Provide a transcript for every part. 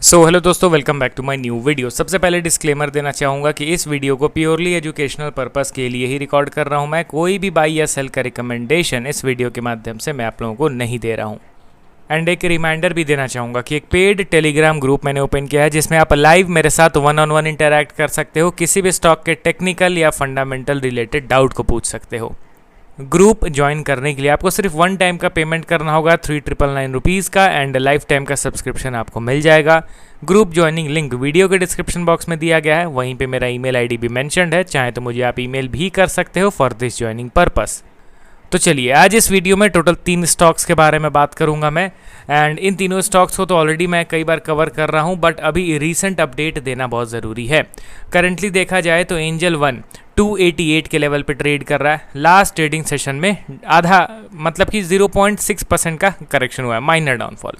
Hello दोस्तों, welcome back to my new video. सबसे पहले डिस्क्लेमर देना चाहूँगा कि इस वीडियो को प्योरली एजुकेशनल पर्पस के लिए ही रिकॉर्ड कर रहा हूँ। मैं कोई भी बाई या सेल का रिकमेंडेशन इस वीडियो के माध्यम से मैं आप लोगों को नहीं दे रहा हूँ। एंड एक रिमाइंडर भी देना चाहूँगा कि एक पेड टेलीग्राम ग्रुप मैंने ओपन किया है जिसमें आप लाइव मेरे साथ वन ऑन वन इंटरैक्ट कर सकते हो, किसी भी स्टॉक के टेक्निकल या फंडामेंटल रिलेटेड डाउट को पूछ सकते हो। ग्रुप ज्वाइन करने के लिए आपको सिर्फ वन टाइम का पेमेंट करना होगा 3999 रुपीज़ का, एंड लाइफ टाइम का सब्सक्रिप्शन आपको मिल जाएगा। ग्रुप ज्वाइनिंग लिंक वीडियो के डिस्क्रिप्शन बॉक्स में दिया गया है, वहीं पे मेरा ईमेल आईडी भी मेंशन्ड है, चाहे तो मुझे आप ईमेल भी कर सकते हो फॉर दिस ज्वाइनिंग पर्पस। तो चलिए, आज इस वीडियो में टोटल 3 स्टॉक्स के बारे में बात करूंगा मैं। एंड इन तीनों स्टॉक्स को तो ऑलरेडी मैं कई बार कवर कर रहा हूं, बट अभी रीसेंट अपडेट देना बहुत ज़रूरी है। करंटली देखा जाए तो एंजल वन 288 के लेवल पे ट्रेड कर रहा है। लास्ट ट्रेडिंग सेशन में आधा मतलब कि 0.6% का करेक्शन हुआ है, माइनर डाउनफॉल।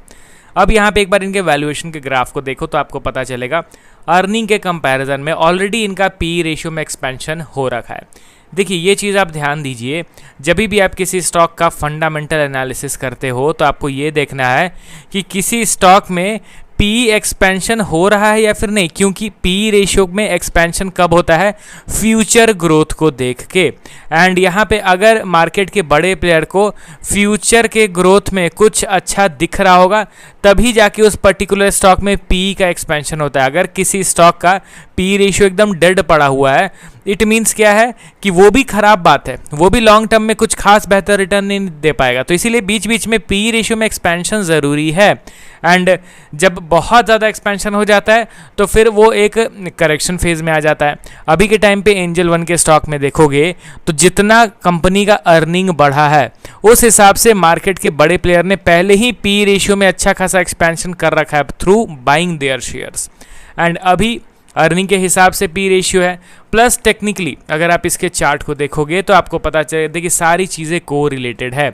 अब यहाँ पे एक बार इनके वैल्यूएशन के ग्राफ को देखो तो आपको पता चलेगा अर्निंग के कंपैरिजन में ऑलरेडी इनका पी रेशियो में एक्सपेंशन हो रखा है। देखिए, ये चीज़ आप ध्यान दीजिए, जब भी आप किसी स्टॉक का फंडामेंटल एनालिसिस करते हो तो आपको ये देखना है कि किसी स्टॉक में पी एक्सपेंशन हो रहा है या फिर नहीं, क्योंकि पी रेशियो में एक्सपेंशन कब होता है? फ्यूचर ग्रोथ को देख के। एंड यहाँ पे अगर मार्केट के बड़े प्लेयर को फ्यूचर के ग्रोथ में कुछ अच्छा दिख रहा होगा तभी जाके उस पर्टिकुलर स्टॉक में पी का एक्सपेंशन होता है। अगर किसी स्टॉक का पी रेशियो एकदम डेड पड़ा हुआ है, इट मीन्स क्या है कि वो भी खराब बात है, वो भी लॉन्ग टर्म में कुछ खास बेहतर रिटर्न नहीं दे पाएगा। तो इसीलिए बीच बीच में पी रेशियो में एक्सपेंशन ज़रूरी है। एंड जब बहुत ज़्यादा एक्सपेंशन हो जाता है तो फिर वो एक करेक्शन फेज में आ जाता है। अभी के टाइम पे एंजल वन के स्टॉक में देखोगे तो जितना कंपनी का अर्निंग बढ़ा है उस हिसाब से मार्केट के बड़े प्लेयर ने पहले ही पी रेशियो में अच्छा खासा एक्सपेंशन कर रखा है through buying there shares. And अभी अर्निंग के हिसाब से पी रेशियो है, प्लस टेक्निकली अगर आप इसके चार्ट को देखोगे तो आपको पता चलेगा कि सारी चीज़ें को रिलेटेड है।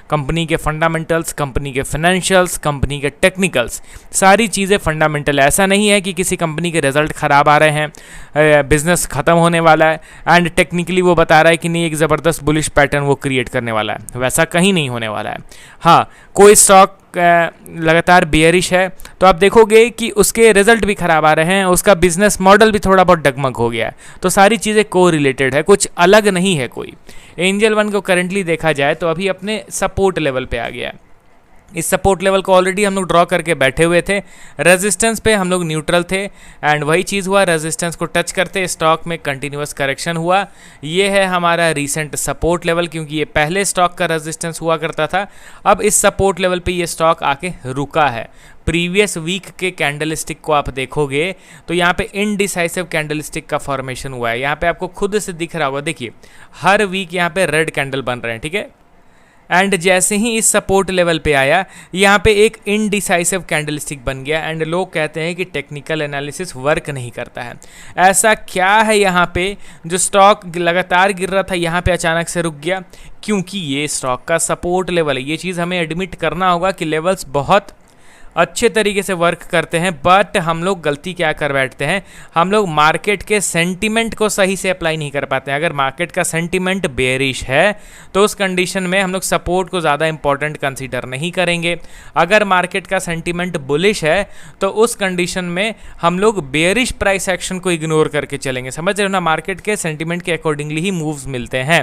कंपनी के फंडामेंटल्स, कंपनी के फाइनेंशियल्स, कंपनी के टेक्निकल्स, सारी चीज़ें फंडामेंटल। ऐसा नहीं है कि किसी कंपनी के रिजल्ट ख़राब आ रहे हैं, बिजनेस ख़त्म होने वाला है एंड टेक्निकली वो बता रहा है कि नहीं एक ज़बरदस्त बुलिश पैटर्न वो क्रिएट करने वाला है, वैसा कहीं नहीं होने वाला है। हाँ, कोई स्टॉक लगातार बेयरिश है तो आप देखोगे कि उसके रिजल्ट भी खराब आ रहे हैं, उसका बिजनेस मॉडल भी थोड़ा बहुत डगमग हो गया है। तो सारी चीज़ें को रिलेटेड है, कुछ अलग नहीं है कोई। एंजल वन को करंटली देखा जाए तो अभी अपने सपोर्ट लेवल पे आ गया है। इस सपोर्ट लेवल को ऑलरेडी हम लोग ड्रॉ करके बैठे हुए थे। रेजिस्टेंस पे हम लोग न्यूट्रल थे एंड वही चीज़ हुआ, रेजिस्टेंस को टच करते स्टॉक में कंटिन्यूअस करेक्शन हुआ। ये है हमारा रीसेंट सपोर्ट लेवल, क्योंकि ये पहले स्टॉक का रेजिस्टेंस हुआ करता था। अब इस सपोर्ट लेवल पे ये स्टॉक आके रुका है। प्रीवियस वीक के कैंडलस्टिक को आप देखोगे तो यहाँ पे इनडिसाइसिव कैंडलस्टिक का फॉर्मेशन हुआ है। यहाँ पे आपको खुद से दिख रहा होगा, देखिए हर वीक यहाँ पे रेड कैंडल बन रहे हैं, ठीक है। एंड जैसे ही इस सपोर्ट लेवल पे आया, यहाँ पे एक इनडिसाइसिव कैंडलस्टिक बन गया एंड लोग कहते हैं कि टेक्निकल एनालिसिस वर्क नहीं करता है। ऐसा क्या है यहाँ पे जो स्टॉक लगातार गिर रहा था यहाँ पे अचानक से रुक गया? क्योंकि ये स्टॉक का सपोर्ट लेवल है। ये चीज़ हमें एडमिट करना होगा कि लेवल्स बहुत अच्छे तरीके से वर्क करते हैं, बट हम लोग गलती क्या कर बैठते हैं, हम लोग मार्केट के सेंटीमेंट को सही से अप्लाई नहीं कर पाते हैं। अगर मार्केट का सेंटीमेंट बेयरिश है तो उस कंडीशन में हम लोग सपोर्ट को ज़्यादा इंपॉर्टेंट कंसीडर नहीं करेंगे। अगर मार्केट का सेंटीमेंट बुलिश है तो उस कंडीशन में हम लोग बेयरिश प्राइस एक्शन को इग्नोर करके चलेंगे। समझ रहे हो ना, मार्केट के सेंटीमेंट के अकॉर्डिंगली ही मूव्स मिलते हैं।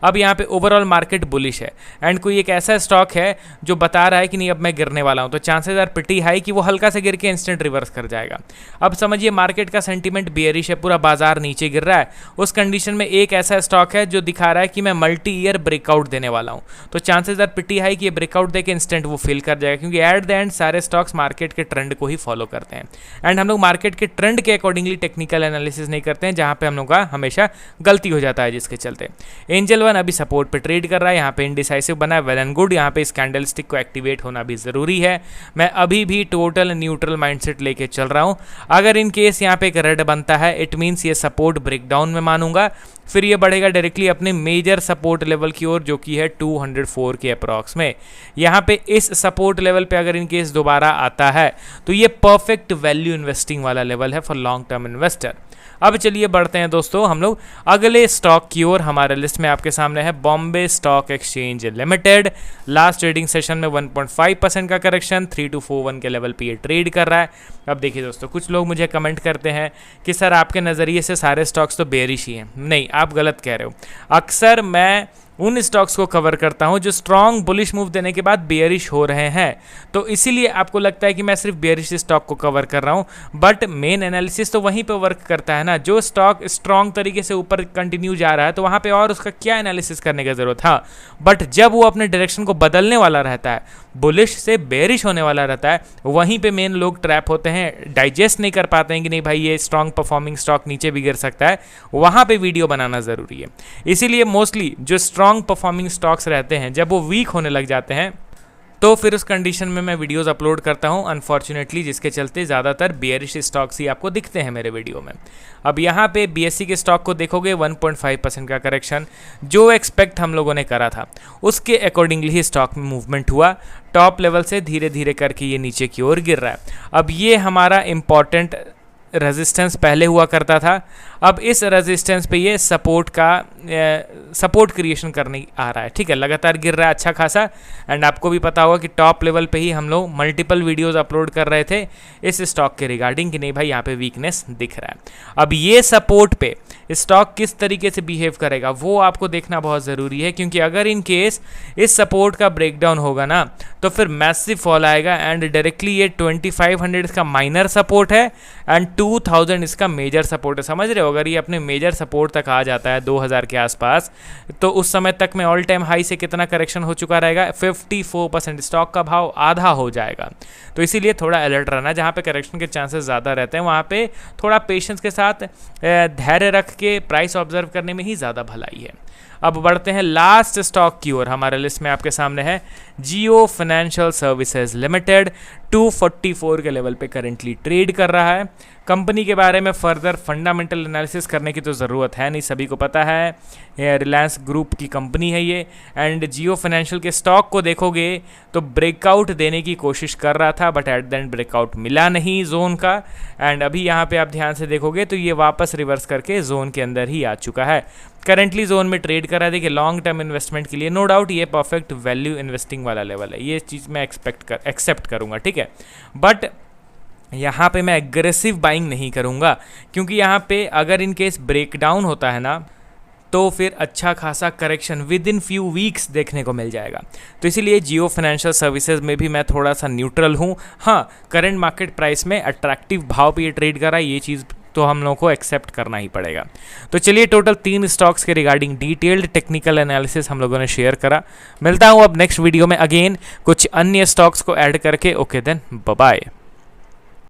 अब यहाँ पे ओवरऑल मार्केट बुलिश है एंड कोई एक ऐसा स्टॉक है जो बता रहा है कि नहीं अब मैं गिरने वाला हूँ, तो चांसेस आर पिटी हाई कि वो हल्का से गिर के इंस्टेंट रिवर्स कर जाएगा। अब समझिए मार्केट का सेंटीमेंट बेयरिश है, पूरा बाजार नीचे गिर रहा है। उस कंडीशन में एक ऐसा स्टॉक है जो दिखा रहा है कि मैं मल्टी ईयर ब्रेकआउट देने वाला हूं, तो चांसेस आर पिटी हाई कि ये ब्रेकआउट देके इंस्टेंट वो फिल कर जाएगा, क्योंकि एट द एंड सारे स्टॉक्स मार्केट के ट्रेंड को ही फॉलो करते हैं। एंड हम लोग मार्केट के ट्रेंड के अकॉर्डिंगली टेक्निकल एनालिसिस नहीं करते हैं, जहां पे हम लोग का हमेशा गलती हो जाता है, जिसके चलते एंजल वन अभी सपोर्ट पे ट्रेड कर रहा है। यहाँ पे इनडिसाइसिव बना है, वेल एंड गुड। यहाँ पे इस कैंडलस्टिक को एक्टिवेट होना भी जरूरी है। मैं अभी भी टोटल न्यूट्रल माइंडसेट लेके चल रहा हूं। अगर इन केस यहाँ पे एक रेड बनता है, इट मीन्स ये सपोर्ट ब्रेकडाउन में मानूंगा, फिर ये बढ़ेगा डायरेक्टली अपने मेजर सपोर्ट लेवल की ओर, जो कि है 204 के अप्रॉक्स में। यहाँ पे इस सपोर्ट लेवल पे अगर इन केस दोबारा आता है तो ये परफेक्ट वैल्यू इन्वेस्टिंग वाला लेवल है फॉर लॉन्ग टर्म इन्वेस्टर। अब चलिए बढ़ते हैं दोस्तों हम लोग अगले स्टॉक की ओर। हमारे लिस्ट में आपके सामने है Bombay stock exchange limited. Last trading session में 1.5% का करेक्शन 3241 के लेवल पे ये ट्रेड कर रहा है। अब देखिए दोस्तों, कुछ लोग मुझे कमेंट करते हैं कि सर आपके नज़रिए से सारे स्टॉक्स तो बेरिश ही हैं। नहीं, आप गलत कह रहे हो। अक्सर मैं उन स्टॉक्स को कवर करता हूं जो स्ट्रॉन्ग बुलिश मूव देने के बाद बेयरिश हो रहे हैं, तो इसीलिए आपको लगता है कि मैं सिर्फ बेयरिश स्टॉक को कवर कर रहा हूं, बट मेन एनालिसिस तो वहीं पे वर्क करता है ना। जो स्टॉक स्ट्रॉन्ग तरीके से ऊपर कंटिन्यू जा रहा है तो वहां पे और उसका क्या एनालिसिस करने की जरूरत था। बट जब वो अपने डायरेक्शन को बदलने वाला रहता है, बुलिश से बेयरिश होने वाला रहता है, वहीं पे मेन लोग ट्रैप होते हैं, डाइजेस्ट नहीं कर पाते हैं कि नहीं भाई ये स्ट्रॉन्ग परफॉर्मिंग स्टॉक नीचे भी गिर सकता है। वहां पे वीडियो बनाना जरूरी है। इसीलिए मोस्टली जो स्ट्रॉन्ग परफॉर्मिंग स्टॉक्स रहते हैं, जब वो वीक होने लग जाते हैं तो फिर उस कंडीशन में मैं वीडियोस अपलोड करता हूं अनफॉर्चुनेटली, जिसके चलते ज़्यादातर बेयरिश स्टॉक्स ही आपको दिखते हैं मेरे वीडियो में। अब यहाँ पे बीएससी के स्टॉक को देखोगे 1.5% का करेक्शन, जो एक्सपेक्ट हम लोगों ने करा था उसके अकॉर्डिंगली ही स्टॉक में मूवमेंट हुआ। टॉप लेवल से धीरे धीरे करके ये नीचे की ओर गिर रहा है। अब ये हमारा इंपॉर्टेंट रेजिस्टेंस पहले हुआ करता था, अब इस रेजिस्टेंस पे ये सपोर्ट क्रिएशन करने आ रहा है। ठीक है, लगातार गिर रहा है अच्छा खासा। एंड आपको भी पता होगा कि टॉप लेवल पे ही हम लोग मल्टीपल वीडियोस अपलोड कर रहे थे इस स्टॉक के रिगार्डिंग कि नहीं भाई यहाँ पे वीकनेस दिख रहा है। अब ये सपोर्ट पे स्टॉक किस तरीके से बिहेव करेगा वो आपको देखना बहुत ज़रूरी है, क्योंकि अगर इन केस इस सपोर्ट का ब्रेकडाउन होगा ना तो फिर मैसिव फॉल आएगा। एंड डायरेक्टली ये 2500 इसका माइनर सपोर्ट है एंड 2000 इसका मेजर सपोर्ट है। समझ रहे हो, अगर ये अपने मेजर सपोर्ट तक आ जाता है 2000 के आसपास, तो उस समय तक में ऑल टाइम हाई से कितना करेक्शन हो चुका रहेगा, 54%। स्टॉक का भाव आधा हो जाएगा। तो इसीलिए थोड़ा अलर्ट रहना, जहाँ पे करेक्शन के चांसेस ज़्यादा रहते हैं वहाँ पे थोड़ा पेशेंस के साथ धैर्य रख के प्राइस ऑब्जर्व करने में ही ज़्यादा भलाई है। अब बढ़ते हैं लास्ट स्टॉक की ओर। हमारे लिस्ट में आपके सामने है जियो फाइनेंशियल सर्विसेज लिमिटेड। 244 के लेवल पे करेंटली ट्रेड कर रहा है। कंपनी के बारे में फर्दर फंडामेंटल एनालिसिस करने की तो ज़रूरत है नहीं, सभी को पता है रिलायंस ग्रुप की कंपनी है ये। एंड जियो फाइनेंशियल के स्टॉक को देखोगे तो ब्रेकआउट देने की कोशिश कर रहा था, but at the end breakout मिला नहीं जोन का। एंड अभी यहाँ पे आप ध्यान से देखोगे तो ये वापस रिवर्स करके जोन के अंदर ही आ चुका है। करेंटली जोन में ट्रेड कर रहा है। देखिए, लॉन्ग टर्म इन्वेस्टमेंट के लिए नो डाउट ये परफेक्ट वैल्यू इन्वेस्टिंग वाला लेवल है, ये चीज़ मैं एक्सेप्ट करूँगा। ठीक है, बट यहाँ पे मैं एग्रेसिव बाइंग नहीं करूँगा, क्योंकि यहाँ पे अगर इन केस ब्रेकडाउन होता है ना तो फिर अच्छा खासा correction with in few weeks देखने को मिल जाएगा। तो इसीलिए जियो फाइनेंशियल सर्विसेज में भी मैं थोड़ा सा न्यूट्रल हूँ। हाँ, करंट मार्केट प्राइस में अट्रैक्टिव भाव पे ये ट्रेड कर रहा है, ये चीज़ तो हम लोगों को एक्सेप्ट करना ही पड़ेगा। तो चलिए, टोटल 3 स्टॉक्स के रिगार्डिंग डिटेल्ड टेक्निकल एनालिसिस हम लोगों ने शेयर करा। मिलता हूँ अब नेक्स्ट वीडियो में अगेन कुछ अन्य स्टॉक्स को ऐड करके। Okay then, bye bye.